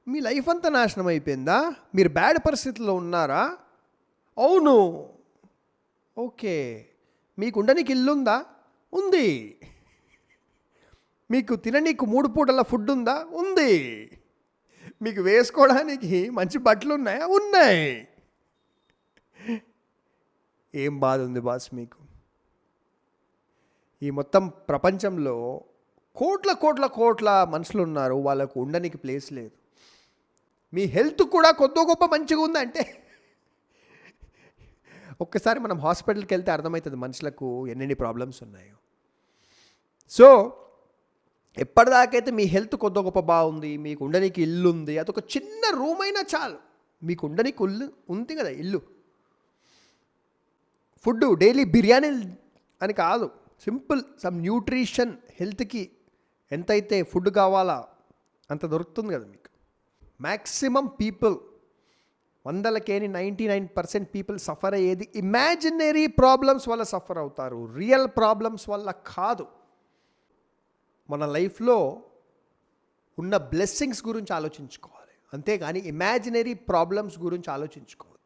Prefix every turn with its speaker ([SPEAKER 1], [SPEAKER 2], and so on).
[SPEAKER 1] మీ life అంతా నాశనం అయిపోయిందా? మీరు బ్యాడ్ పరిస్థితుల్లో ఉన్నారా? అవును. ఓకే. మీకు ఉండనికి ఇల్లు ఉందా? ఉంది. మీకు తిననీకు 3 పూటల ఫుడ్ ఉందా? ఉంది. మీకు వేసుకోవడానికి మంచి బట్టలు ఉన్నాయా? ఉన్నాయి. ఏం బాధ ఉంది బాస్ మీకు? ఈ మొత్తం ప్రపంచంలో కోట్ల కోట్ల కోట్ల మనుషులు ఉన్నారు, వాళ్ళకు ఉండనికి ప్లేస్ లేదు. మీ హెల్త్ కూడా కొద్దో గొప్ప మంచిగా ఉందంటే ఒక్కసారి మనం హాస్పిటల్కి వెళ్తే అర్థమవుతుంది మనుషులకు ఎన్నెన్ని ప్రాబ్లమ్స్ ఉన్నాయో. సో ఎప్పటిదాకైతే మీ హెల్త్ కొద్దో గొప్ప బాగుంది, మీకు ఉండనికి ఇల్లు ఉంది, అదొక చిన్న రూమ్ అయినా చాలు. మీకు ఉండనికి ఇల్లు ఉంది కదా, ఇల్లు, ఫుడ్ డైలీ బిర్యానీ అని కాదు, సింపుల్ సమ్ న్యూట్రిషన్, హెల్త్కి ఎంతైతే ఫుడ్ కావాలా అంత దొరుకుతుంది కదా మీకు. మ్యాక్సిమం పీపుల్ 99% పీపుల్ సఫర్ అయ్యేది ఇమాజినరీ ప్రాబ్లమ్స్ వల్ల సఫర్ అవుతారు, రియల్ ప్రాబ్లమ్స్ వల్ల కాదు. మన లైఫ్లో ఉన్న బ్లెస్సింగ్స్ గురించి ఆలోచించుకోవాలి, అంతేగాని ఇమాజినరీ ప్రాబ్లమ్స్ గురించి ఆలోచించుకోవాలి.